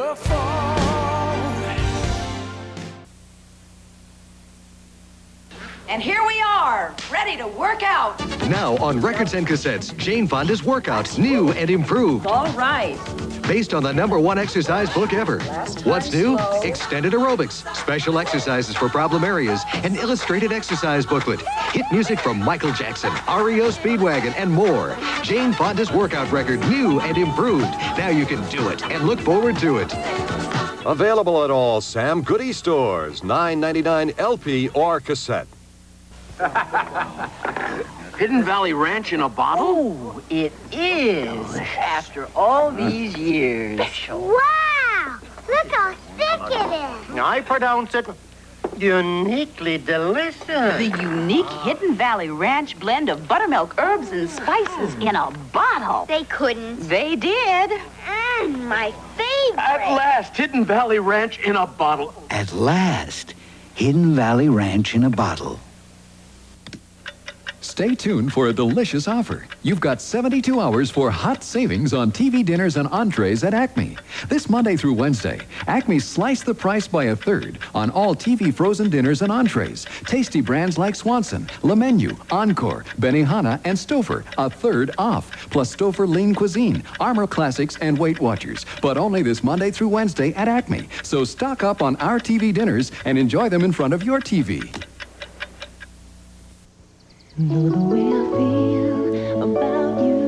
the fall. And here we are, ready to work out. Now on records and cassettes, Jane Fonda's workouts, new and improved. All right. Based on the #1 exercise book ever. What's new? slow. Extended aerobics, special exercises for problem areas, an illustrated exercise booklet, hit music from Michael Jackson, REO Speedwagon, and more. Jane Fonda's workout record, new and improved. Now you can do it and look forward to it. Available at all Sam Goody stores, $9.99 LP or cassette. Hidden Valley Ranch in a bottle? Oh, it is. After all these years. Wow! Look how thick it is. I pronounce it uniquely delicious. The unique Hidden Valley Ranch blend of buttermilk, herbs, and spices in a bottle. They couldn't. They did. My favorite. At last, Hidden Valley Ranch in a bottle. At last, Hidden Valley Ranch in a bottle. Stay tuned for a delicious offer. You've got 72 hours for hot savings on TV dinners and entrees at Acme. This Monday through Wednesday, Acme sliced the price by 1/3 on all TV frozen dinners and entrees. Tasty brands like Swanson, Le Menu, Encore, Benihana, and Stouffer, 1/3 off. Plus Stouffer Lean Cuisine, Armour Classics, and Weight Watchers. But only this Monday through Wednesday at Acme. So stock up on our TV dinners and enjoy them in front of your TV. Know the way I feel about you,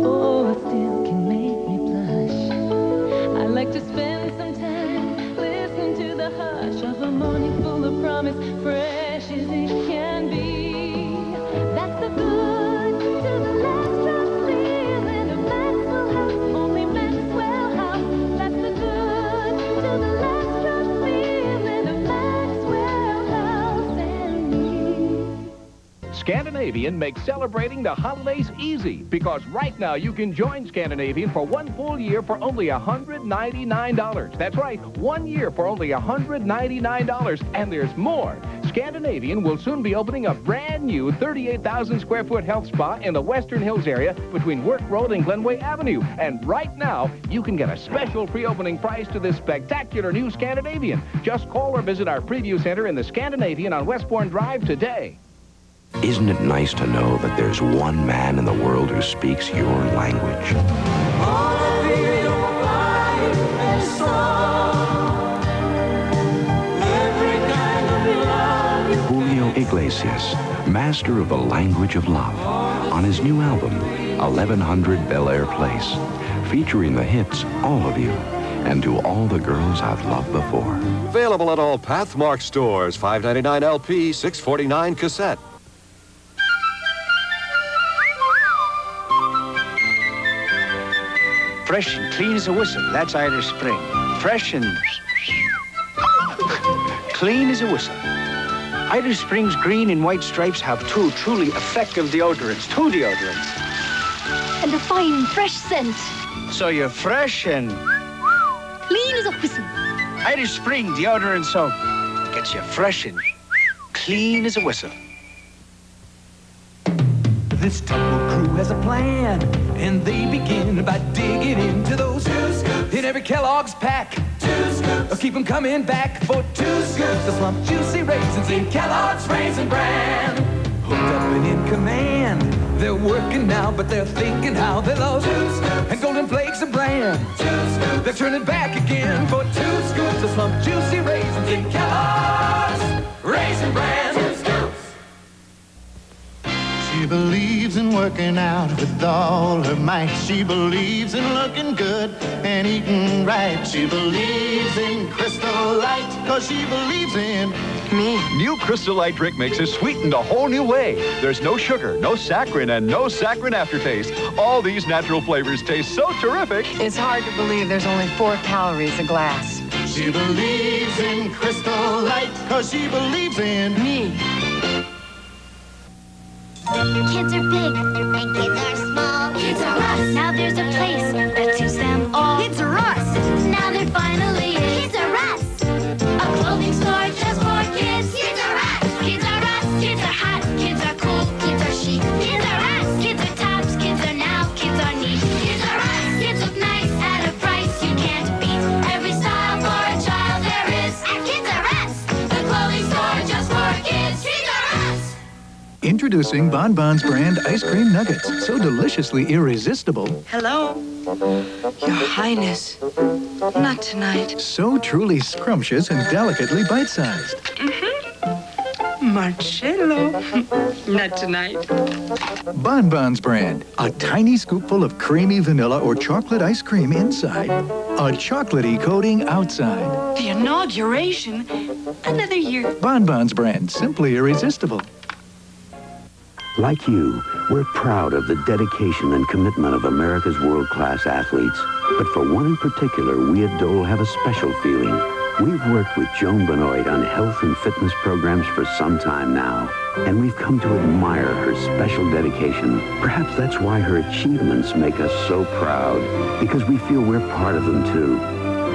oh, it still can make me blush. I like to spend some time listening to the hush of a morning full of promise, fresh as it can be. That's the good to the last drop feeling of Maxwell House, only Maxwell House. That's the good to the last drop feeling of Maxwell House and me. Scandinavian makes celebrating the holidays easy because right now you can join Scandinavian for 1 full year for only $199. That's right, 1 year for only $199. And there's more. Scandinavian will soon be opening a brand new 38,000 square foot health spa in the Western Hills area between Work Road and Glenway Avenue. And right now, you can get a special pre-opening price to this spectacular new Scandinavian. Just call or visit our preview center in the Scandinavian on Westbourne Drive today. Isn't it nice to know that there's one man in the world who speaks your language? Julio Iglesias, master of the language of love, on his new album, 1100 Bel Air Place, featuring the hits All of You and To All the Girls I've Loved Before. Available at all Pathmark stores, $5.99 LP, $6.49 cassette. Fresh and clean as a whistle. That's Irish Spring. Fresh and clean as a whistle. Irish Spring's green and white stripes have 2 truly effective deodorants. 2 deodorants. And a fine, fresh scent. So you're fresh and Clean as a whistle. Irish Spring deodorant soap gets you fresh and clean as a whistle. This tumble crew has a plan, and they begin by digging into those 2 scoops in every Kellogg's pack. 2 scoops, keep them coming back for 2 scoops of plump, juicy raisins in Kellogg's Raisin Bran. Hooked up and in command, they're working now, but they're thinking how they love 2 scoops and Golden Flakes of Bran. 2 scoops, they're turning back again for 2 scoops of plump, juicy raisins in Kellogg's Raisin Bran. 2 scoops. She believes in working out with all her might. She believes in looking good and eating right. She believes in Crystal Light, 'cause she believes in me. New Crystal Light drink mix is sweetened a whole new way. There's no sugar, no saccharin, and no saccharin aftertaste. All these natural flavors taste so terrific. It's hard to believe there's only 4 calories a glass. She believes in Crystal Light, 'cause she believes in me. Kids are big and kids are small. Kids are us. Now there's a place that suits them all. Kids are us. Now there finally is. Kids are us. A clothing store just for kids. Kids are us. Kids are us. Kids are hot. Kids are cool. Kids are chic. Kids are us. Kids are tops. Kids are now. Kids are neat. Kids are us. Kids look nice at a price you can't beat. Every Introducing Bon Bon's brand ice cream nuggets. So deliciously irresistible. Hello? Your Highness. Not tonight. So truly scrumptious and delicately bite-sized. Marcello. Not tonight. Bon Bon's brand. A tiny scoopful of creamy vanilla or chocolate ice cream inside. A chocolatey coating outside. The inauguration. Another year. Bon Bon's brand. Simply irresistible. Like you, we're proud of the dedication and commitment of America's world-class athletes. But for one in particular, we at Dole have a special feeling. We've worked with Joan Benoit on health and fitness programs for some time now, and we've come to admire her special dedication. Perhaps that's why her achievements make us so proud, because we feel we're part of them too.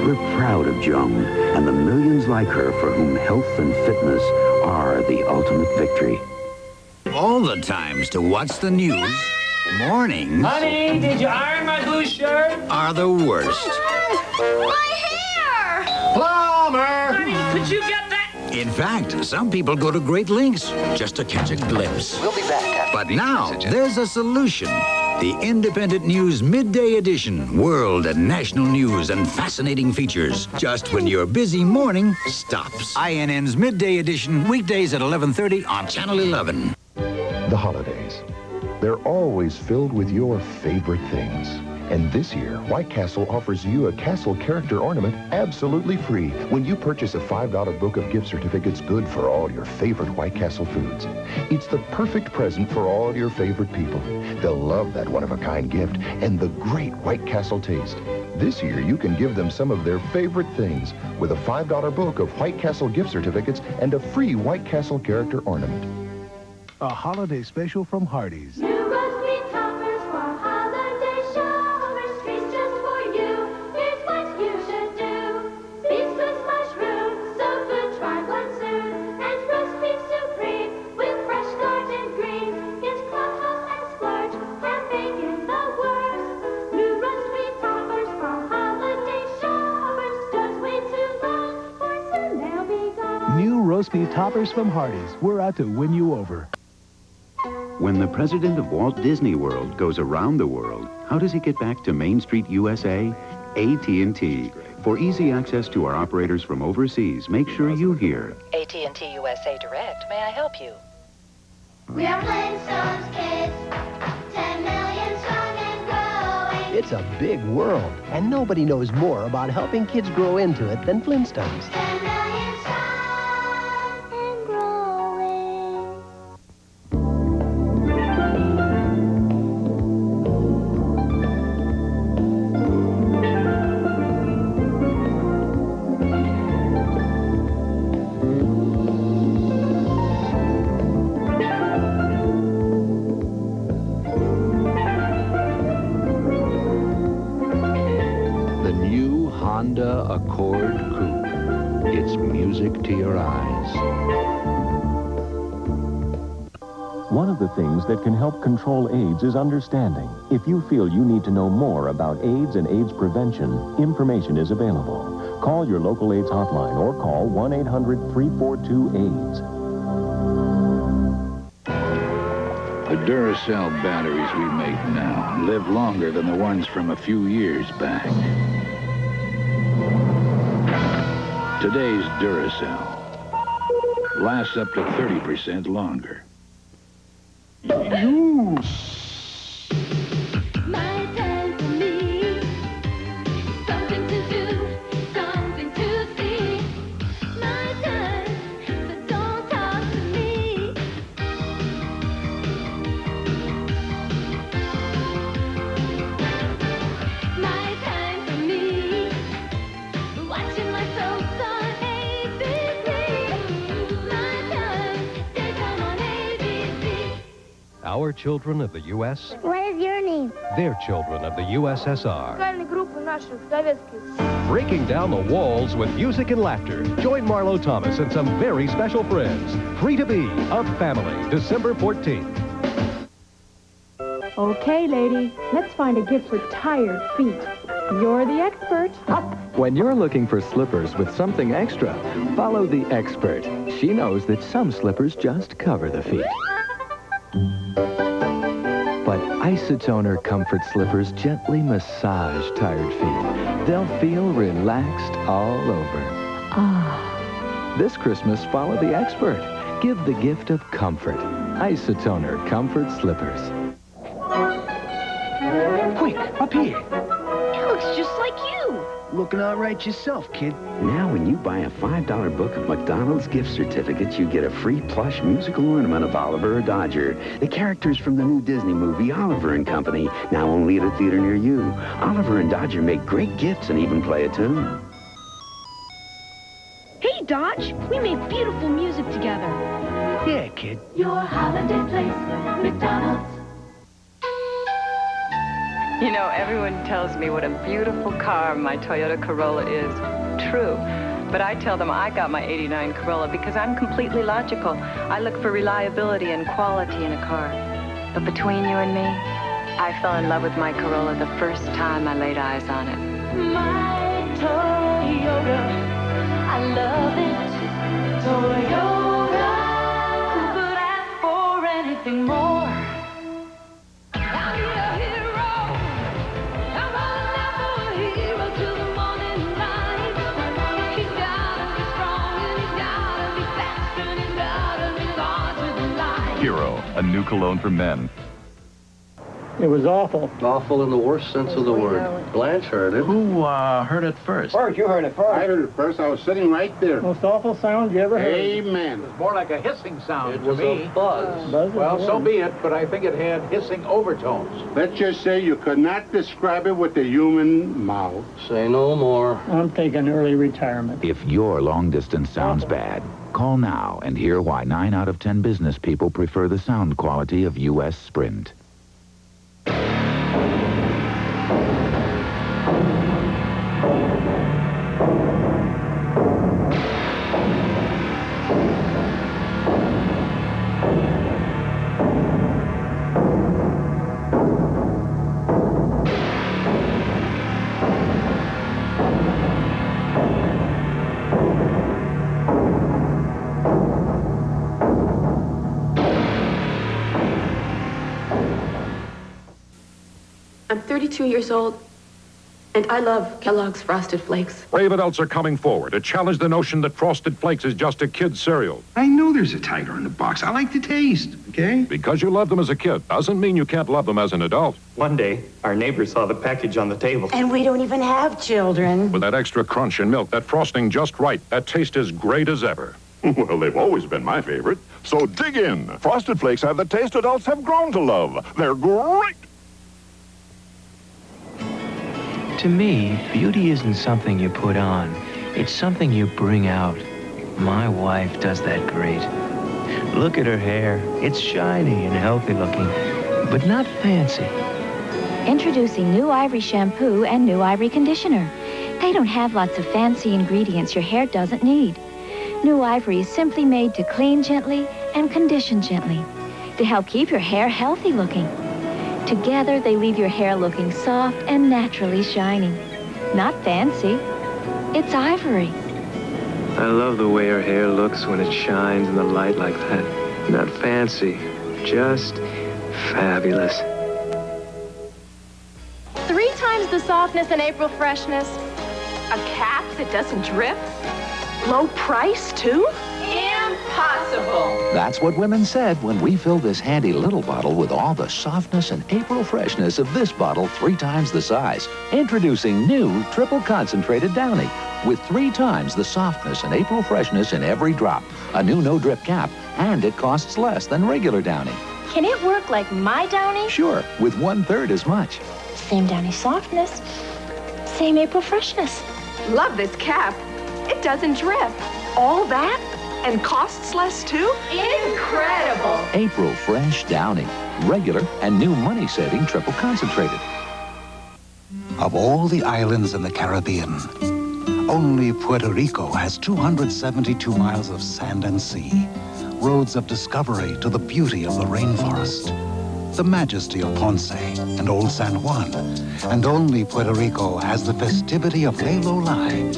We're proud of Joan and the millions like her for whom health and fitness are the ultimate victory. All the times to watch the news, mornings Honey, did you iron my blue shirt? are the worst. My hair! Plumber! Honey, could you get that? In fact, some people go to great lengths just to catch a glimpse. We'll be back. But now, there's a solution. The Independent News Midday Edition. World and national news and fascinating features. Just when your busy morning stops. INN's Midday Edition, weekdays at 11:30 on Channel 11. The holidays. They're always filled with your favorite things. And this year, White Castle offers you a Castle character ornament absolutely free when you purchase a $5 book of gift certificates good for all your favorite White Castle foods. It's the perfect present for all your favorite people. They'll love that one-of-a-kind gift and the great White Castle taste. This year, you can give them some of their favorite things with a $5 book of White Castle gift certificates and a free White Castle character ornament. A holiday special from Hardees. New roast beef toppers for holiday shoppers. Treats just for you. Here's what you should do. Beef with mushrooms, so good, try one soon. And roast beef supreme with fresh garden greens. Get clubhouse and splurge, and bacon the worst. New roast beef toppers for holiday shoppers. Don't wait too long, for soon they'll be gone. New roast beef toppers from Hardees. We're out to win you over. When the president of Walt Disney World goes around the world, how does he get back to Main Street, USA? AT&T. For easy access to our operators from overseas, make sure you hear. AT&T USA Direct. May I help you? We are Flintstones kids, 10 million strong and growing. It's a big world, and nobody knows more about helping kids grow into it than Flintstones. 10 million strong and growing. Honda Accord Coupe. It's music to your eyes. One of the things that can help control AIDS is understanding. If you feel you need to know more about AIDS and AIDS prevention, information is available. Call your local AIDS hotline or call 1-800-342-AIDS. The Duracell batteries we make now live longer than the ones from a few years back. Today's Duracell lasts up to 30% longer. My time for me. Something to do, something to see. My time, so don't talk to me. My time for me. Watching my soaps on ABC. My time, daytime on ABC. Our children of the U.S., What is your name? their children of the USSR. группы наших советских. Breaking down the walls with music and laughter. Join Marlo Thomas and some very special friends. Free to be a family, December 14th. Okay, lady, let's find a gift for tired feet. You're the expert. When you're looking for slippers with something extra, follow the expert. She knows that some slippers just cover the feet. But Isotoner comfort slippers gently massage tired feet. They'll feel relaxed all over. Ah. This Christmas, follow the expert. Give the gift of comfort. Isotoner comfort slippers. Quick, up here. It looks just like you. Looking all right yourself, kid. Now when you buy a $5 book of McDonald's gift certificates, you get a free plush musical ornament of Oliver or Dodger, the characters from the new Disney movie Oliver and Company, now only at a theater near you. Oliver and Dodger make great gifts and even play a tune. Hey, Dodge, we made beautiful music together. Yeah, kid. Your holiday place, McDonald's. You know, everyone tells me what a beautiful car my Toyota Corolla is. True. But I tell them I got my '89 Corolla because I'm completely logical. I look for reliability and quality in a car. But between you and me, I fell in love with my Corolla the first time I laid eyes on it. My Toyota, I love it. Toyota, could ask for anything more. Hero, a new cologne for men. It was awful. Awful in the worst sense of the word. Blanche heard it. Who heard it first? Bert, you heard it first. I heard it first. I was sitting right there. Most awful sound you ever heard. Amen. It was more like a hissing sound It to was me. a buzz. Well, so be it, but I think it had hissing overtones. Let's just say you could not describe it with the human mouth. Say no more. I'm taking early retirement. If your long distance sounds bad, call now and hear why 9 out of 10 business people prefer the sound quality of U.S. Sprint. I'm 32 years old, and I love Kellogg's Frosted Flakes. Brave adults are coming forward to challenge the notion that Frosted Flakes is just a kid's cereal. I know there's a tiger in the box. I like the taste, okay? Because you love them as a kid doesn't mean you can't love them as an adult. One day, our neighbor saw the package on the table. And we don't even have children. With that extra crunch and milk, that frosting just right, that taste is great as ever. Well, they've always been my favorite. So dig in. Frosted Flakes have the taste adults have grown to love. They're great. To me, beauty isn't something you put on. It's something you bring out. My wife does that great. Look at her hair. It's shiny and healthy looking, but not fancy. Introducing new Ivory shampoo and new Ivory conditioner. They don't have lots of fancy ingredients your hair doesn't need. New Ivory is simply made to clean gently and condition gently to help keep your hair healthy looking. Together, they leave your hair looking soft and naturally shiny. Not fancy. It's Ivory. I love the way her hair looks when it shines in the light like that. Not fancy, just fabulous. 3 times the softness and April freshness. A cap that doesn't drip. Low price, too? Impossible. That's what women said when we filled this handy little bottle with all the softness and April freshness of this bottle 3 times the size. Introducing new triple concentrated Downy with 3 times the softness and April freshness in every drop. A new no-drip cap, and it costs less than regular Downy. Can it work like my Downy? Sure, with 1/3 as much. Same Downy softness, same April freshness. Love this cap. It doesn't drip. All that? And costs less, too? Incredible. April Fresh Downy. Regular and new money-saving triple concentrated. Of all the islands in the Caribbean, only Puerto Rico has 272 miles of sand and sea, roads of discovery to the beauty of the rainforest. the majesty of Ponce and Old San Juan. And only Puerto Rico has the festivity of Lelo Lai.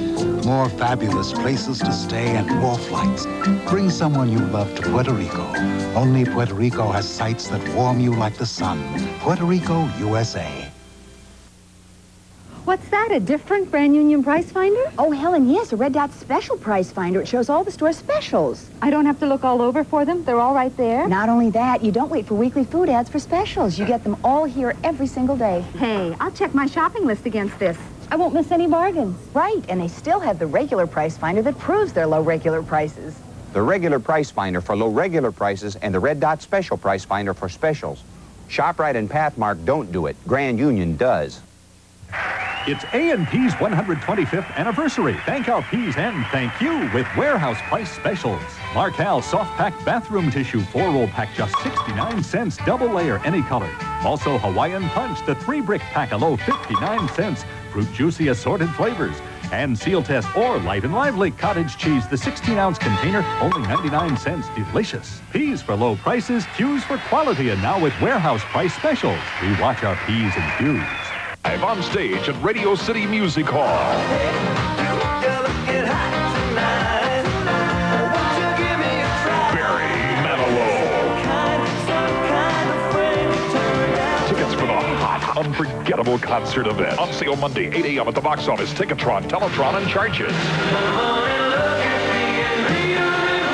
More fabulous places to stay and more flights. Bring someone you love to Puerto Rico. Only Puerto Rico has sights that warm you like the sun. Puerto Rico, USA. What's that, a different Brand Union Price Finder? Oh, Helen, yes, a Red Dot Special Price Finder. It shows all the store specials. I don't have to look all over for them? They're all right there? Not only that, you don't wait for weekly food ads for specials. You get them all here every single day. Hey, I'll check my shopping list against this. I won't miss any bargains. Right, and they still have the regular price finder that proves their low regular prices. The regular price finder for low regular prices and the Red Dot Special Price Finder for specials. ShopRite and Pathmark don't do it. Grand Union does. It's A&P's 125th anniversary. Thank our P's and thank you with warehouse price specials. Marcal soft pack bathroom tissue 4-roll pack just 69 cents, double layer any color. Also Hawaiian Punch, the 3-brick pack a low 59 cents. Fruit juicy assorted flavors. And Seal Test or Light and Lively cottage cheese, the 16-ounce container, only 99 cents. Delicious. P's for low prices, Q's for quality, and now with warehouse price specials. We watch our P's and Q's. Live on stage at Radio City Music Hall. Barry Manilow. Tickets for the hot, unforgettable concert event. On sale Monday, 8 a.m. at the box office, Ticketron, Teletron, and Charges.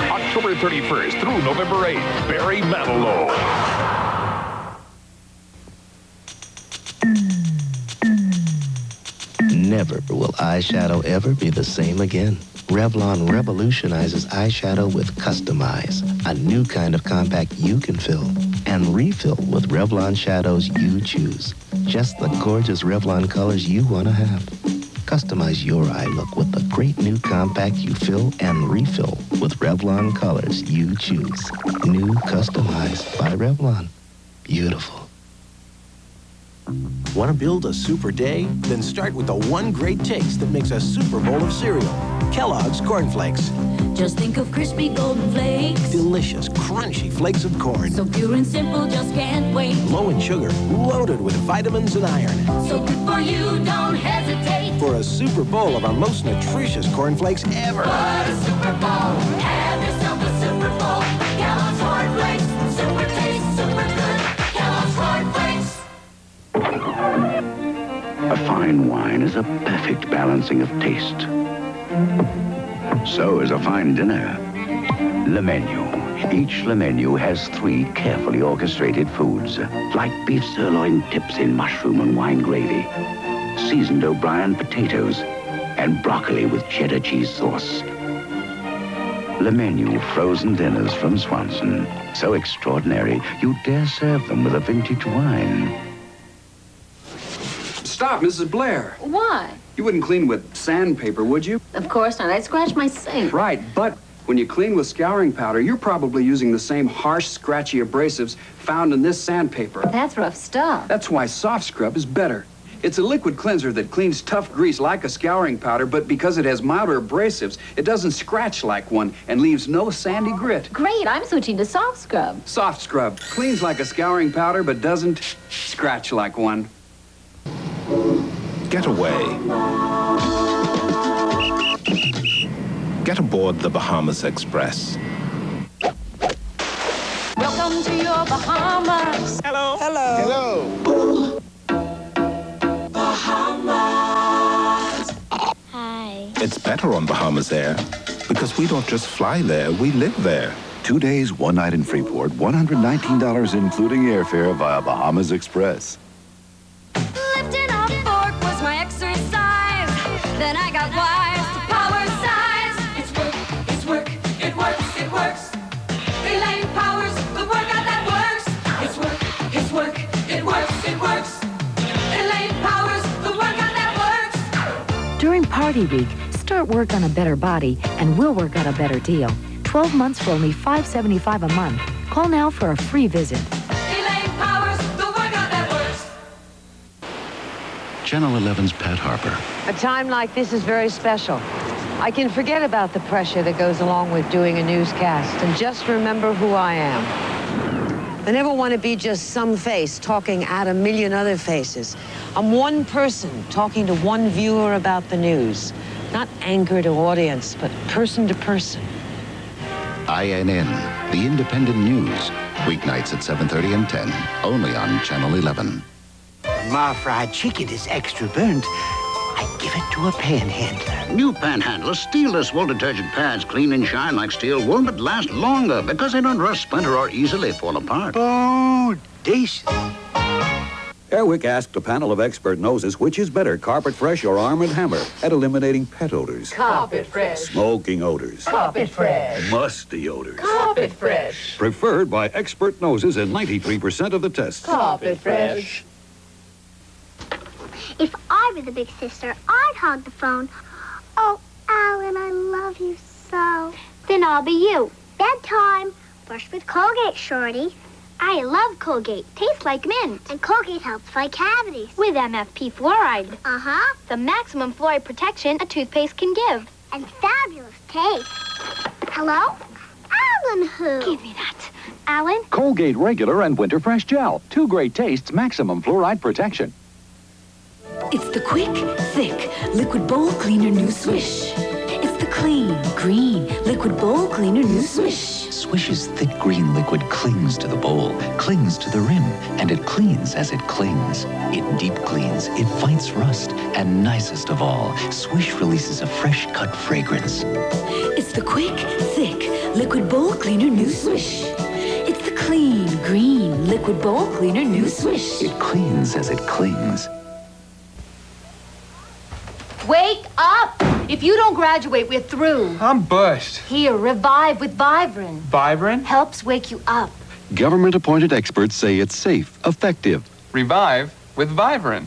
October 31st through November 8th, Barry Manilow. Never will eyeshadow ever be the same again. Revlon revolutionizes eyeshadow with Customize, a new kind of compact you can fill and refill with Revlon shadows you choose. Just the gorgeous Revlon colors you want to have. Customize your eye look with the great new compact you fill and refill with Revlon colors you choose. New Customize by Revlon. Beautiful. Want to build a super day? Then start with the one great taste that makes a super bowl of cereal. Kellogg's Corn Flakes. Just think of crispy golden flakes. Delicious, crunchy flakes of corn. So pure and simple, just can't wait. Low in sugar, loaded with vitamins and iron. So good for you, don't hesitate. For a super bowl of our most nutritious corn flakes ever. What a super bowl. Have yourself a super bowl. Kellogg's Corn Flakes. Super taste, super good. Kellogg's Corn Flakes. A fine wine is a perfect balancing of taste. So is a fine dinner. Le Menu. Each Le Menu has 3 carefully orchestrated foods, like beef sirloin tips in mushroom and wine gravy, seasoned O'Brien potatoes, and broccoli with cheddar cheese sauce. Le Menu frozen dinners from Swanson. So extraordinary, you dare serve them with a vintage wine. Stop, Mrs. Blair. Why? You wouldn't clean with sandpaper, would you? Of course not. I'd scratch my sink. Right, but when you clean with scouring powder, you're probably using the same harsh, scratchy abrasives found in this sandpaper. That's rough stuff. That's why Soft Scrub is better. It's a liquid cleanser that cleans tough grease like a scouring powder, but because it has milder abrasives, it doesn't scratch like one and leaves no sandy grit. Great, I'm switching to Soft Scrub. Soft Scrub cleans like a scouring powder, but doesn't scratch like one. Get away. Get aboard the Bahamas Express. Welcome to your Bahamas. Hello. Hello. Hello. Bahamas. Hi. It's better on Bahamas Air because we don't just fly there, we live there. 2 days, 1 night in Freeport, $119 including airfare via Bahamas Express. Lifting a fork was my exercise. Then I got wise to power size. It's work, it's work, it works, it works. Elaine Powers, the workout that works. It's work, it's work, it works, it works. Elaine Powers, the workout that works. During Party Week, start work on a better body and we'll work out a better deal. 12 months for only $5.75 a month. Call now for a free visit. Elaine Powers, the workout that works. Channel 11's Pat Harper. A time like this is very special. I can forget about the pressure that goes along with doing a newscast and just remember who I am. I never want to be just some face talking at a million other faces. I'm one person talking to one viewer about the news. Not anchor to audience, but person to person. INN, the independent news. Weeknights at 7:30 and 10, only on Channel 11. When my fried chicken is extra burnt, I give it to a panhandler. New panhandlers, steelless wool detergent pads clean and shine like steel wool, but last longer because they don't rust, splinter, or easily fall apart. Bodacious. Airwick asked a panel of expert noses which is better, Carpet Fresh or Arm & Hammer, at eliminating pet odors, Carpet Fresh. smoking odors, Carpet Fresh. musty odors. Carpet Fresh. Preferred by expert noses in 93% of the tests. Carpet Fresh. If I were the big sister, I'd hog the phone. Oh, Alan, I love you so. Then I'll be you. Bedtime. Brush with Colgate, Shorty. I love Colgate. Tastes like mint. And Colgate helps fight cavities. With MFP fluoride. Uh-huh. The maximum fluoride protection a toothpaste can give. And fabulous taste. Hello? Alan who? Give me that. Alan? Colgate Regular and Winter Fresh Gel. 2 great tastes, maximum fluoride protection. It's the quick, thick, liquid bowl cleaner new Swish. It's the clean, green, liquid bowl cleaner new Swish. Swish's thick green liquid clings to the bowl, clings to the rim, and it cleans as it clings. It deep cleans, it fights rust, and nicest of all, Swish releases a fresh cut fragrance. It's the quick, thick, liquid bowl cleaner new Swish. It's the clean, green, liquid bowl cleaner new Swish. It cleans as it clings. Wake up! If you don't graduate, we're through. I'm bust. Here, revive with Vibrin. Vibrin? Helps wake you up. Government-appointed experts say it's safe, effective. Revive with Vibrin.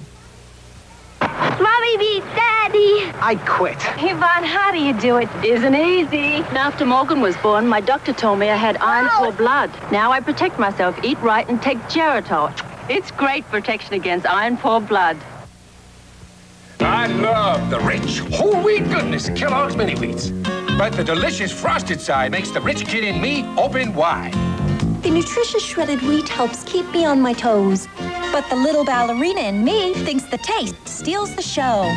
Mommy beat Daddy. I quit. Hey, Von, how do you do it? Isn't easy. After Morgan was born, my doctor told me I had iron poor blood. Now I protect myself, eat right, and take Geritol. It's great protection against iron poor blood. I love the rich, whole wheat goodness of Kellogg's Mini Wheats. But the delicious frosted side makes the rich kid in me open wide. The nutritious shredded wheat helps keep me on my toes. But the little ballerina in me thinks the taste steals the show.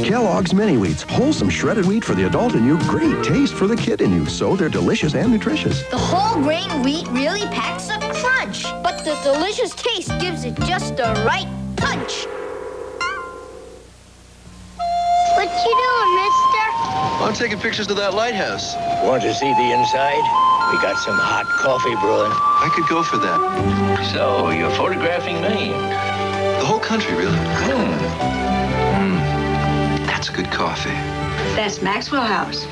Kellogg's Mini Wheats, wholesome shredded wheat for the adult in you, great taste for the kid in you, so they're delicious and nutritious. The whole grain wheat really packs a crunch, but the delicious taste gives it just the right punch. What you doing, mister? I'm taking pictures of that lighthouse. Want to see the inside? We got some hot coffee brewing. I could go for that. So, you're photographing me? The whole country, really. That's good coffee. That's Maxwell House.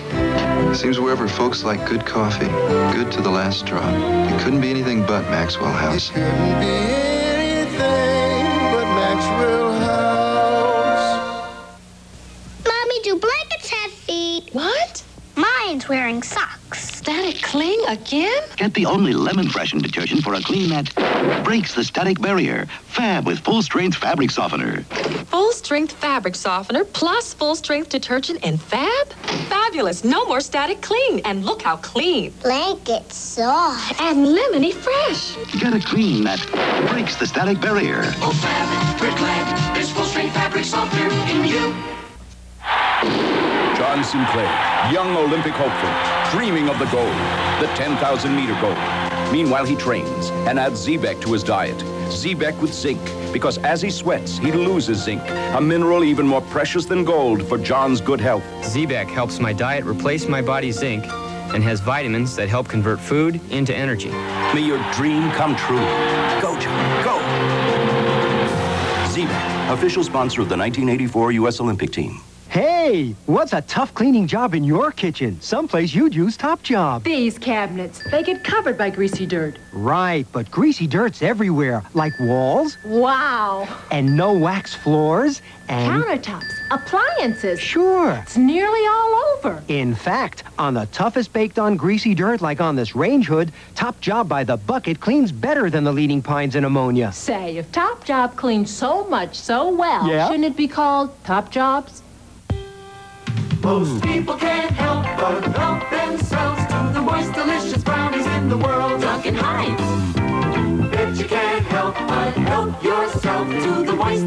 Seems wherever folks like good coffee, good to the last drop. It couldn't be anything but Maxwell House. It couldn't be anything but Maxwell House. Mommy, do blankets have feet? What? Mine's wearing socks. Static cling again? Get the only lemon-freshened detergent for a clean that breaks the static barrier. Fab with full-strength fabric softener. Full-strength fabric softener plus full-strength detergent and Fab? Fabulous. No more static cling. And look how clean. Blankets soft. And lemony fresh. Get a clean that breaks the static barrier. Oh, Fab, we're glad there's full-strength fabric softener in you. John Sinclair, young Olympic hopeful, dreaming of the gold, the 10,000-meter gold. Meanwhile, he trains and adds Z-Bec to his diet. Z-Bec with zinc, because as he sweats, he loses zinc, a mineral even more precious than gold for John's good health. Z-Bec helps my diet replace my body's zinc and has vitamins that help convert food into energy. May your dream come true. Go, John, go! Z-Bec, official sponsor of the 1984 U.S. Olympic team. Hey, what's a tough cleaning job in your kitchen? Someplace you'd use Top Job. These cabinets, they get covered by greasy dirt. Right, but greasy dirt's everywhere, like walls. Wow. And no wax floors, and... countertops, appliances. Sure. It's nearly all over. In fact, on the toughest baked-on greasy dirt, like on this range hood, Top Job by the bucket cleans better than the leading pines and ammonia. Say, if Top Job cleans so much so well, shouldn't it be called Top Jobs? Most people can't help but help themselves to the most delicious brownies in the world. Duncan Hines.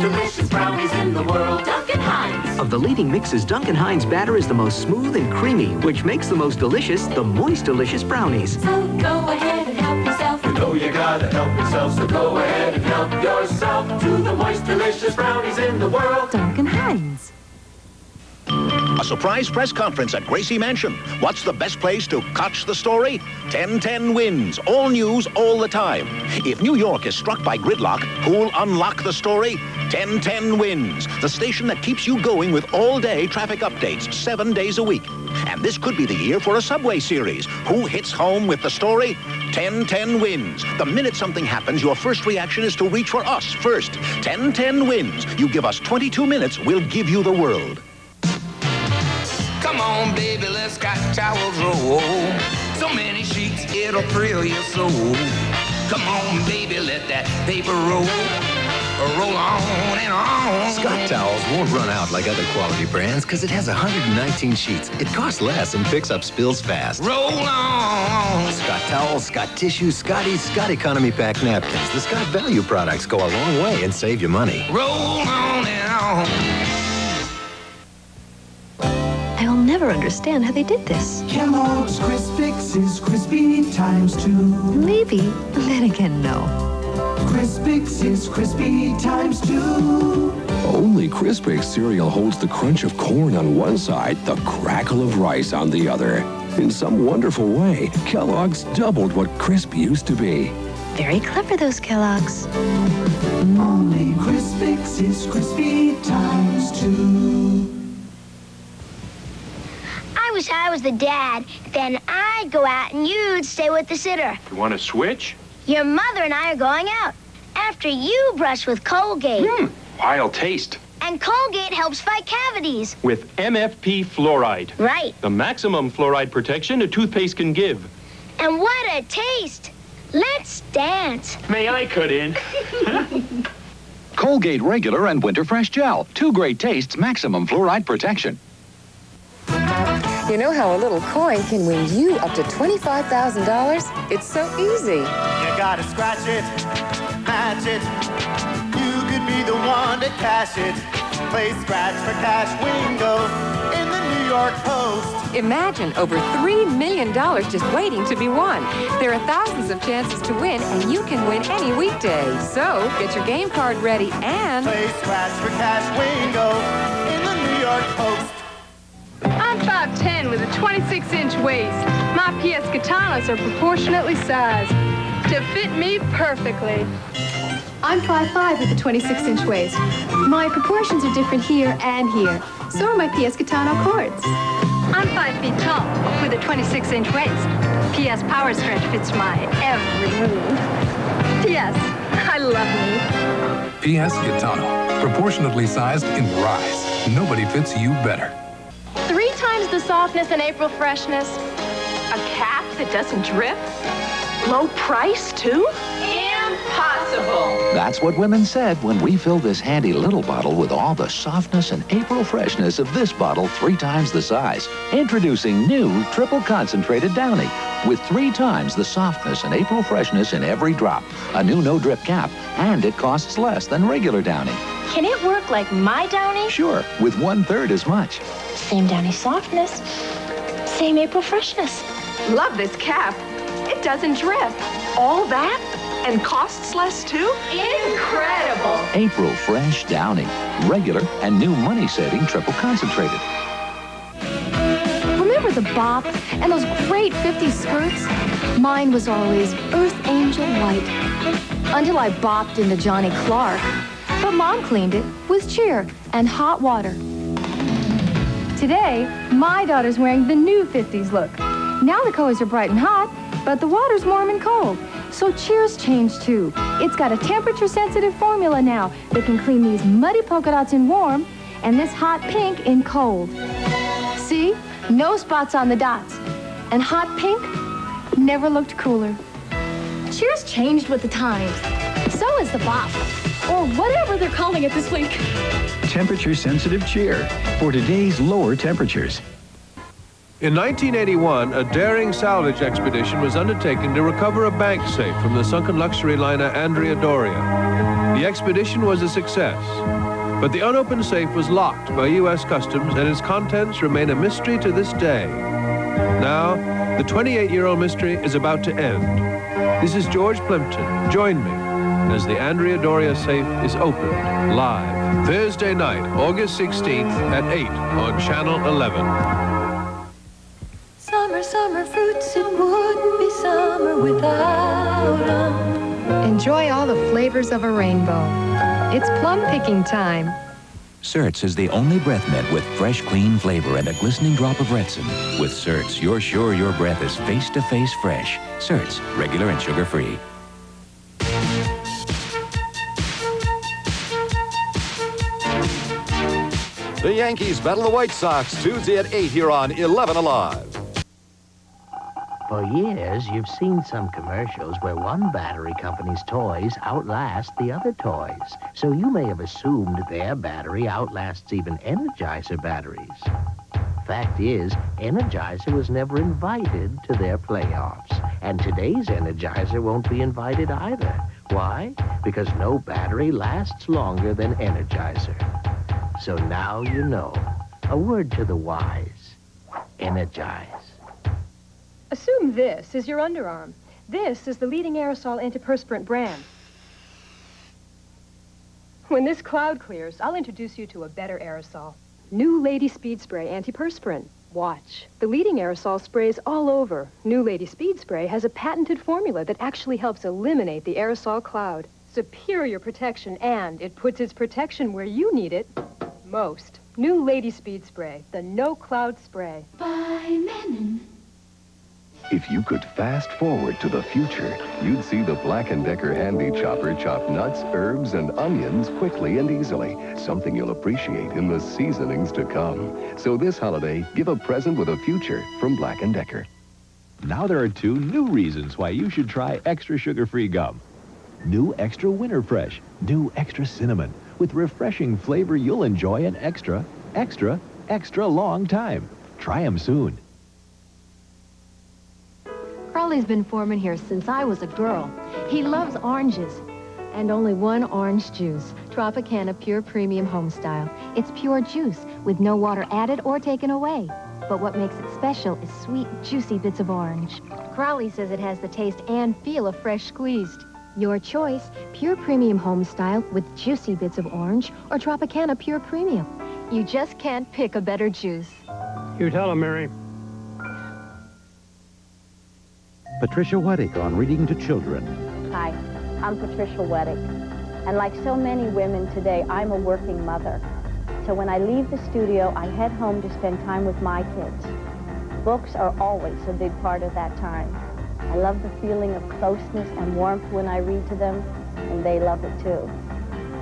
delicious brownies in the world. Duncan Hines. Of the leading mixes, Duncan Hines batter is the most smooth and creamy, which makes the most delicious the Moist Delicious brownies. So go ahead and help yourself. You know you gotta help yourself, so go ahead and help yourself to the Moist Delicious brownies in the world. Duncan Hines. A surprise press conference at Gracie Mansion. What's the best place to catch the story? 1010 wins. All news, all the time. If New York is struck by gridlock, who'll unlock the story? 1010 wins. The station that keeps you going with all-day traffic updates, 7 days a week. And this could be the year for a Subway series. Who hits home with the story? 1010 wins. The minute something happens, your first reaction is to reach for us first. 1010 wins. You give us 22 minutes, we'll give you the world. Come on, baby, let's got towels roll. So many sheets, it'll thrill your soul. Come on, baby, let that paper roll. Roll on and on. Scott Towels won't run out like other quality brands because it has 119 sheets. It costs less and picks up spills fast. Roll on. Scott Towels, Scott Tissues, Scotties, Scott Economy Pack napkins. The Scott Value products go a long way and save you money. Roll on and on. I'll never understand how they did this. Kellogg's Crispix is crispy times 2. Maybe. Then again, no. Crispix is crispy times 2. Only Crispix cereal holds the crunch of corn on one side, the crackle of rice on the other. In some wonderful way, Kellogg's doubled what crisp used to be. Very clever, those Kellogg's. Only Crispix is crispy times 2. I wish I was the dad. Then I'd go out and you'd stay with the sitter. You want to switch? Your mother and I are going out. After you brush with Colgate. Wild taste. And Colgate helps fight cavities. With MFP fluoride. Right. The maximum fluoride protection a toothpaste can give. And what a taste. Let's dance. May I cut in? Colgate Regular and Winter Fresh Gel. 2 great tastes, maximum fluoride protection. You know how a little coin can win you up to $25,000? It's so easy. You gotta scratch it, match it. You could be the one to cash it. Play Scratch for Cash Wingo in the New York Post. Imagine over $3 million just waiting to be won. There are thousands of chances to win, and you can win any weekday. So get your game card ready and play Scratch for Cash Wingo in the New York Post. I'm 5'10" with a 26-inch waist. My PS katanas are proportionately sized to fit me perfectly. I'm 5'5" with a 26-inch waist. My proportions are different here and here. So are my PS katana cords. I'm 5 feet tall with a 26-inch waist. PS Power Stretch fits my every move. PS, I love me. PS Katana, proportionately sized in rise. Nobody fits you better. 3 times the softness and April freshness. A cap that doesn't drip? Low price, too? Impossible. That's what women said when we filled this handy little bottle with all the softness and April freshness of this bottle 3 times the size. Introducing new triple concentrated Downy with 3 times the softness and April freshness in every drop. A new no-drip cap, and it costs less than regular Downy. Can it work like my Downy? Sure, with 1/3 as much. Same Downy softness, same April freshness. Love this cap. It doesn't drip. All that? And costs less, too? Incredible. April Fresh Downy. Regular and new money-saving triple concentrated. Remember the bop and those great 50s skirts? Mine was always Earth Angel White. Until I bopped into Johnny Clark. But Mom cleaned it with cheer and hot water. Today, my daughter's wearing the new 50s look. Now the colors are bright and hot, but the water's warm and cold. So Cheer's changed too. It's got a temperature-sensitive formula now that can clean these muddy polka dots in warm and this hot pink in cold. See? No spots on the dots. And hot pink never looked cooler. Cheer's changed with the times. So is the bop. Or whatever they're calling it this week. Temperature-sensitive Cheer for today's lower temperatures. In 1981, a daring salvage expedition was undertaken to recover a bank safe from the sunken luxury liner Andrea Doria. The expedition was a success, but the unopened safe was locked by U.S. Customs and its contents remain a mystery to this day. Now, the 28-year-old mystery is about to end. This is George Plimpton. Join me as the Andrea Doria safe is opened live Thursday night, August 16th at 8 on Channel 11. Summer, summer fruits, it wouldn't be summer without them. Enjoy all the flavors of a rainbow. It's plum picking time. Certs is the only breath mint with fresh, clean flavor and a glistening drop of Raisin. With Certs, you're sure your breath is face-to-face fresh. Certs, regular and sugar-free. The Yankees battle the White Sox Tuesday at 8 here on 11 Alive. For years, you've seen some commercials where one battery company's toys outlast the other toys. So you may have assumed their battery outlasts even Energizer batteries. Fact is, Energizer was never invited to their playoffs. And today's Energizer won't be invited either. Why? Because no battery lasts longer than Energizer. So now you know. A word to the wise. Energize. Assume this is your underarm. This is the leading aerosol antiperspirant brand. When this cloud clears, I'll introduce you to a better aerosol. New Lady Speed Spray antiperspirant. Watch. The leading aerosol sprays all over. New Lady Speed Spray has a patented formula that actually helps eliminate the aerosol cloud. Superior protection, and it puts its protection where you need it most. New Lady Speed Spray, the no-cloud spray. By Menon. If you could fast forward to the future, you'd see the Black & Decker Handy Chopper chop nuts, herbs, and onions quickly and easily. Something you'll appreciate in the seasonings to come. So this holiday, give a present with a future from Black & Decker. Now there are 2 new reasons why you should try extra sugar-free gum. New Extra Winter Fresh. New Extra Cinnamon. With refreshing flavor you'll enjoy an extra, extra, extra long time. Try them soon. Crowley's been foreman here since I was a girl. He loves oranges. And only one orange juice. Tropicana Pure Premium Homestyle. It's pure juice with no water added or taken away. But what makes it special is sweet, juicy bits of orange. Crowley says it has the taste and feel of fresh squeezed. Your choice, Pure Premium Homestyle with juicy bits of orange or Tropicana Pure Premium. You just can't pick a better juice. You tell him, Mary. Patricia Weddick on Reading to Children. Hi, I'm Patricia Weddick. And like so many women today, I'm a working mother. So when I leave the studio, I head home to spend time with my kids. Books are always a big part of that time. I love the feeling of closeness and warmth when I read to them, and they love it too.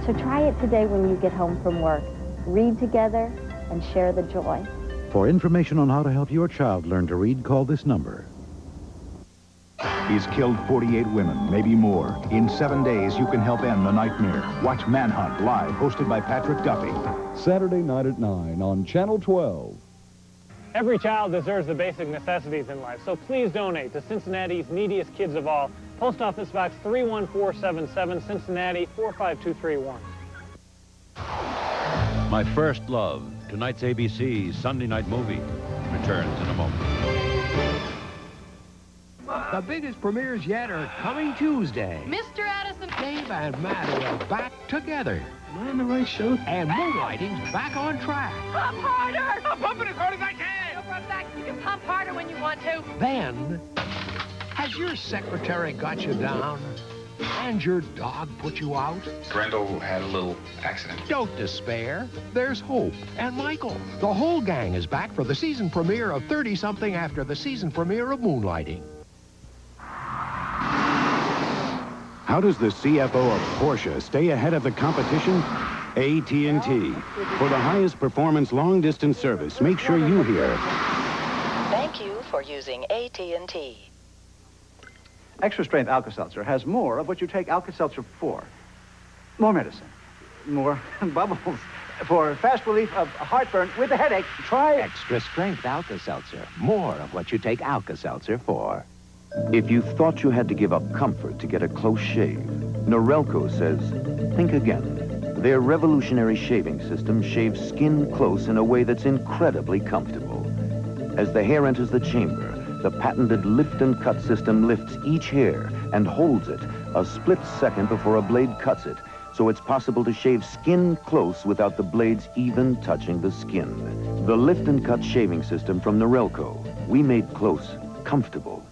So try it today when you get home from work. Read together and share the joy. For information on how to help your child learn to read, call this number. He's killed 48 women, maybe more. In 7 days, you can help end the nightmare. Watch Manhunt Live, hosted by Patrick Duffy. Saturday night at 9 on Channel 12. Every child deserves the basic necessities in life, so please donate to Cincinnati's neediest kids of all. Post Office Box 31477, Cincinnati 45231. My First Love, tonight's ABC Sunday night movie, returns in a moment. The biggest premieres yet are coming Tuesday. Mr. Addison. Dave and Maddie are back together. Am I on the right show? And Moonlighting's back on track. Pump harder! I'm pumping as hard as I can! Over back. You can pump harder when you want to. Then, has your secretary got you down? And your dog put you out? Brendel had a little accident. Don't despair. There's hope. And Michael. The whole gang is back for the season premiere of 30-something after the season premiere of Moonlighting. How does the CFO of Porsche stay ahead of the competition? AT&T. For the highest performance long-distance service, make sure you hear. Thank you for using AT&T. Extra strength Alka-Seltzer has more of what you take Alka-Seltzer for. More medicine, more bubbles, For fast relief of heartburn with a headache, try Extra strength Alka-Seltzer. More of what you take Alka-Seltzer for. If you thought you had to give up comfort to get a close shave, Norelco says, think again. Their revolutionary shaving system shaves skin close in a way that's incredibly comfortable. As the hair enters the chamber, the patented lift and cut system lifts each hair and holds it a split second before a blade cuts it, so it's possible to shave skin close without the blades even touching the skin. The lift and cut shaving system from Norelco. We made close comfortable.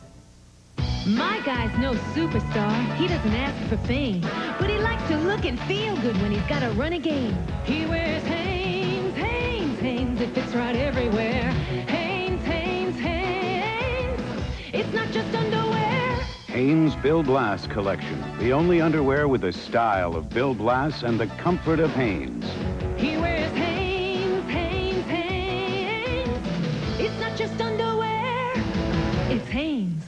My guy's no superstar. He doesn't ask for fame, but he likes to look and feel good when he's got to run a game. He wears Hanes, Hanes, Hanes. It fits right everywhere. Hanes, Hanes, Hanes. It's not just underwear. Hanes Bill Blass collection. The only underwear with the style of Bill Blass and the comfort of Hanes. He wears Hanes, Hanes, Hanes. It's not just underwear. It's Hanes.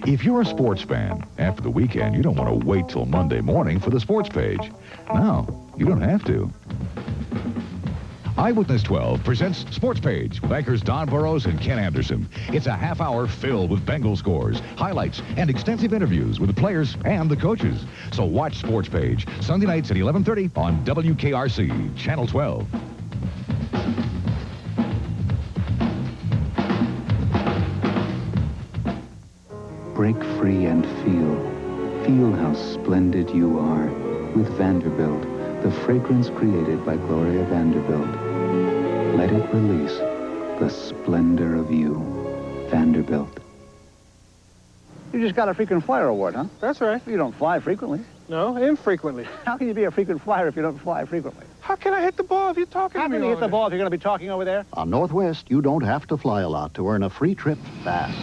If you're a sports fan, after the weekend, you don't want to wait till Monday morning for the sports page. No, you don't have to. Eyewitness 12 presents Sports Page with anchors Don Burrows and Ken Anderson. It's a half hour filled with Bengal scores, highlights, and extensive interviews with the players and the coaches. So watch Sports Page Sunday nights at 11:30 on WKRC, Channel 12. Break free and feel. Feel how splendid you are with Vanderbilt, the fragrance created by Gloria Vanderbilt. Let it release the splendor of you. Vanderbilt. You just got a frequent flyer award, huh? That's right. You don't fly frequently. No, infrequently. How can you be a frequent flyer if you don't fly frequently? How can I hit the ball if you're talking to me? How can you hit the ball if you're going to be talking over there? On Northwest, you don't have to fly a lot to earn a free trip fast.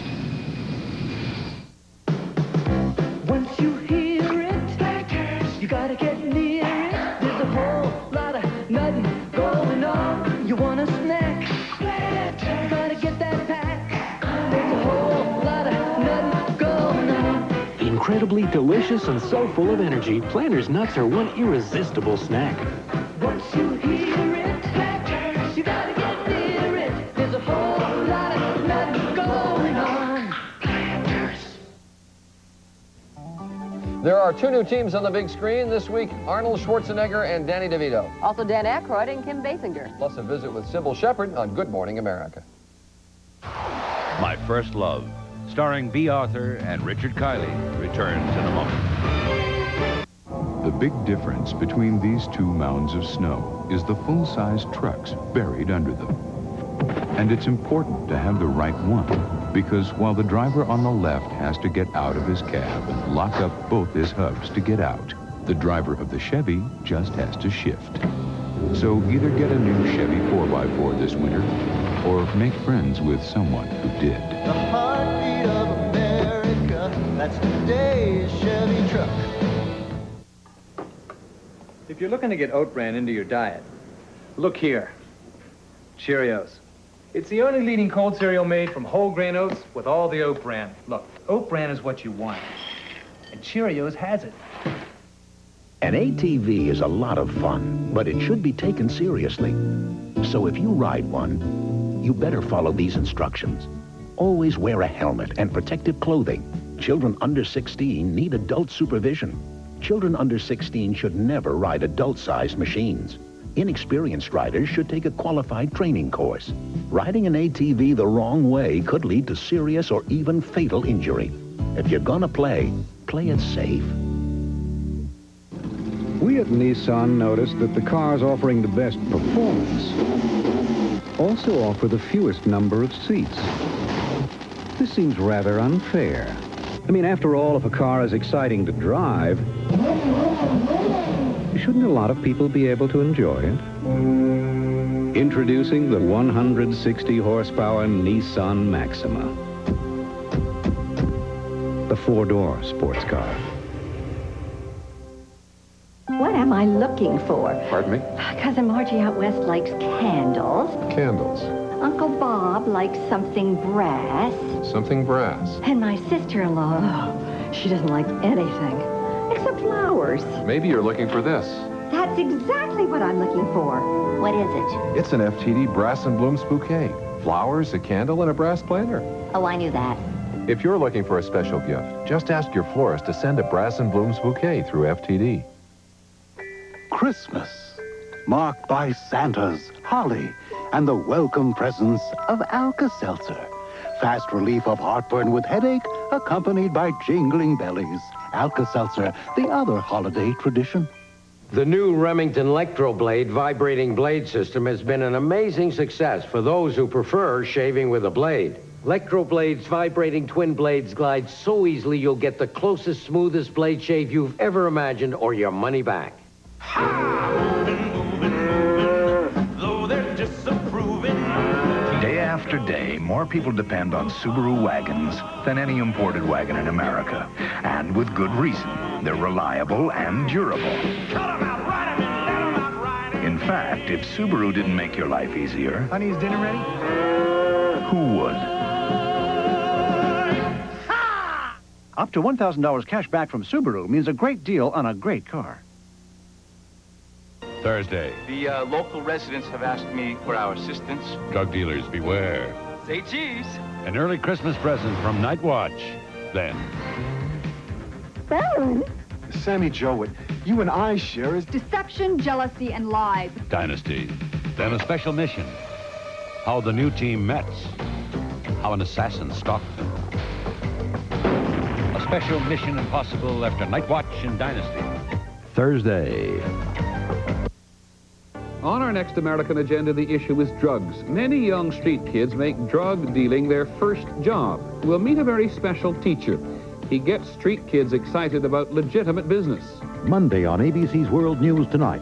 Once you hear it, you gotta get near it. There's a whole lot of nothing going on. You want a snack? Gotta get that pack. There's a whole lot of nothing going on. Incredibly delicious and so full of energy, Planters nuts are one irresistible snack. Once you hear it, you gotta get near it. There's a whole lot of nothing going on. There are two new teams on the big screen this week, Arnold Schwarzenegger and Danny DeVito. Also Dan Aykroyd and Kim Basinger. Plus a visit with Sybil Shepherd on Good Morning America. My First Love, starring B. Arthur and Richard Kiley, returns in a moment. The big difference between these two mounds of snow is the full-size trucks buried under them. And it's important to have the right one, because while the driver on the left has to get out of his cab and lock up both his hubs to get out, the driver of the Chevy just has to shift. So either get a new Chevy 4x4 this winter, or make friends with someone who did. The heartbeat of America, that's today's Chevy truck. If you're looking to get oat bran into your diet, look here. Cheerios. It's the only leading cold cereal made from whole grain oats with all the oat bran. Look, oat bran is what you want. And Cheerios has it. An ATV is a lot of fun, but it should be taken seriously. So if you ride one, you better follow these instructions. Always wear a helmet and protective clothing. Children under 16 need adult supervision. Children under 16 should never ride adult-sized machines. Inexperienced riders should take a qualified training course. Riding an ATV the wrong way could lead to serious or even fatal injury. If you're gonna play it safe. We at Nissan noticed that the cars offering the best performance also offer the fewest number of seats. This seems rather unfair. I mean, after all, if a car is exciting to drive, shouldn't a lot of people be able to enjoy it? Introducing the 160 horsepower Nissan Maxima. The four-door sports car. What am I looking for? Pardon me? Cousin Margie out west likes candles. Candles. Uncle Bob likes something brass. Something brass. And my sister-in-law, she doesn't like anything except flowers. Maybe you're looking for this. That's exactly what I'm looking for. What is it? It's an FTD Brass and Blooms bouquet. Flowers, a candle, and a brass planter. Oh, I knew that. If you're looking for a special gift, just ask your florist to send a Brass and Blooms bouquet through FTD. Christmas, marked by Santas, holly, and the welcome presence of Alka-Seltzer. Fast relief of heartburn with headache, accompanied by jingling bellies. Alka-Seltzer, the other holiday tradition. The new Remington Electroblade vibrating blade system has been an amazing success for those who prefer shaving with a blade. Electroblade's vibrating twin blades glide so easily you'll get the closest, smoothest blade shave you've ever imagined or your money back. Day after day, more people depend on Subaru wagons than any imported wagon in America. And with good reason. They're reliable and durable. In fact, if Subaru didn't make your life easier... Honey, is dinner ready? Who would? Up to $1,000 cash back from Subaru means a great deal on a great car. Thursday. The local residents have asked me for our assistance. Drug dealers, beware. Say cheese. An early Christmas present from Night Watch. Then... Baron? Sammy Joe, what you and I share is... Deception, jealousy, and lies. Dynasty. Then a special mission. How the new team met. How an assassin stalked them. A special mission impossible after Night Watch and Dynasty. Thursday. On our next American agenda, the issue is drugs. Many young street kids make drug dealing their first job. We'll meet a very special teacher. He gets street kids excited about legitimate business. Monday on ABC's World News Tonight.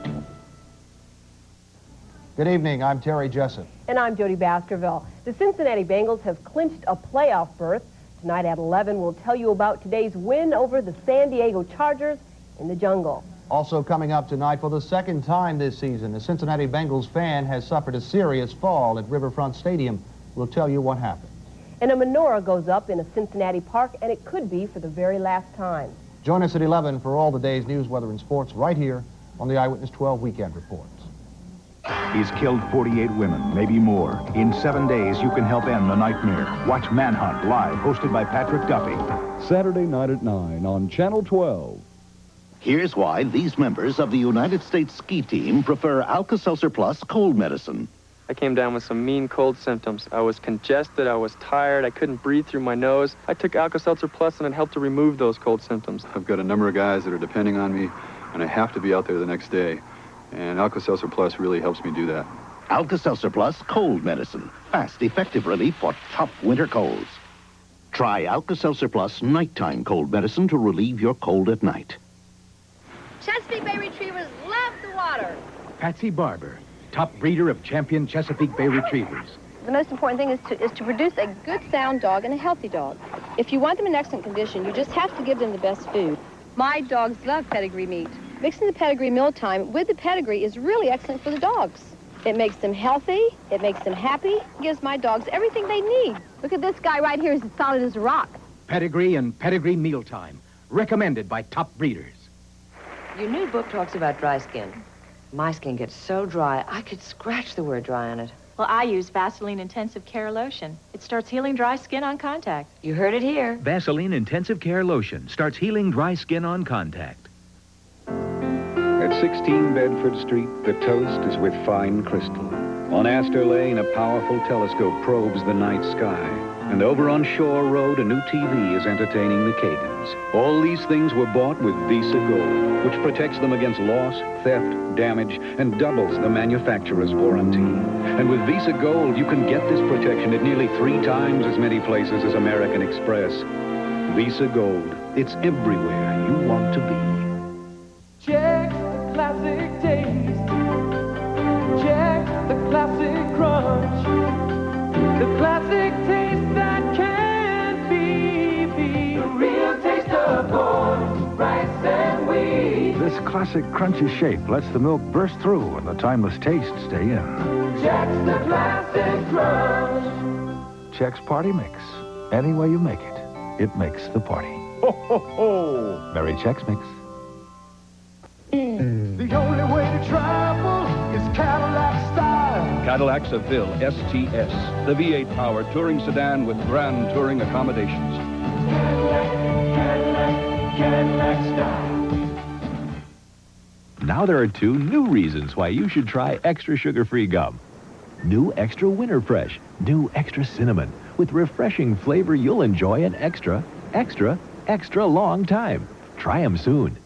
Good evening, I'm Terry Jessup. And I'm Jody Baskerville. The Cincinnati Bengals have clinched a playoff berth. Tonight at 11, we'll tell you about today's win over the San Diego Chargers in the jungle. Also coming up tonight, for the second time this season, a Cincinnati Bengals fan has suffered a serious fall at Riverfront Stadium. We'll tell you what happened. And a menorah goes up in a Cincinnati park, and it could be for the very last time. Join us at 11 for all the day's news, weather, and sports right here on the Eyewitness 12 Weekend Reports. He's killed 48 women, maybe more. In 7 days, you can help end the nightmare. Watch Manhunt Live, hosted by Patrick Duffy. Saturday night at 9 on Channel 12. Here's why these members of the United States ski team prefer Alka-Seltzer Plus cold medicine. I came down with some mean cold symptoms. I was congested, I was tired, I couldn't breathe through my nose. I took Alka-Seltzer Plus and it helped to remove those cold symptoms. I've got a number of guys that are depending on me, and I have to be out there the next day. And Alka-Seltzer Plus really helps me do that. Alka-Seltzer Plus cold medicine. Fast, effective relief for tough winter colds. Try Alka-Seltzer Plus nighttime cold medicine to relieve your cold at night. Chesapeake Bay Retrievers love the water. Patsy Barber, top breeder of champion Chesapeake Bay Retrievers. The most important thing is to produce a good, sound dog and a healthy dog. If you want them in excellent condition, you just have to give them the best food. My dogs love pedigree meat. Mixing the pedigree mealtime with the pedigree is really excellent for the dogs. It makes them healthy, it makes them happy, gives my dogs everything they need. Look at this guy right here, he's as solid as a rock. Pedigree and pedigree mealtime. Recommended by top breeders. Your new book talks about dry skin. My skin gets so dry, I could scratch the word dry on it. Well, I use Vaseline Intensive Care Lotion. It starts healing dry skin on contact. You heard it here. Vaseline Intensive Care Lotion starts healing dry skin on contact. At 16 Bedford Street, the toast is with fine crystal. On Astor Lane, a powerful telescope probes the night sky. And over on Shore Road, a new TV is entertaining the Kagans. All these things were bought with Visa Gold, which protects them against loss, theft, damage, and doubles the manufacturer's warranty. And with Visa Gold, you can get this protection at nearly 3 times as many places as American Express. Visa Gold, it's everywhere you want to be. Check the classic taste. Check the classic crunch. The classic taste that can't be beat. The real taste of corn, rice, and wheat. This classic crunchy shape lets the milk burst through and the timeless taste stay in. Check's the classic crunch. Check's Party Mix. Any way you make it, it makes the party. Ho, ho, ho! Merry Chex Mix. The only way to travel is Cadillac style. Cadillac Seville STS, the V8 powered touring sedan with grand touring accommodations. Cadillac style. Now there are 2 new reasons why you should try extra sugar-free gum. New Extra Winter Fresh, new Extra Cinnamon, with refreshing flavor you'll enjoy an extra long time. Try them soon.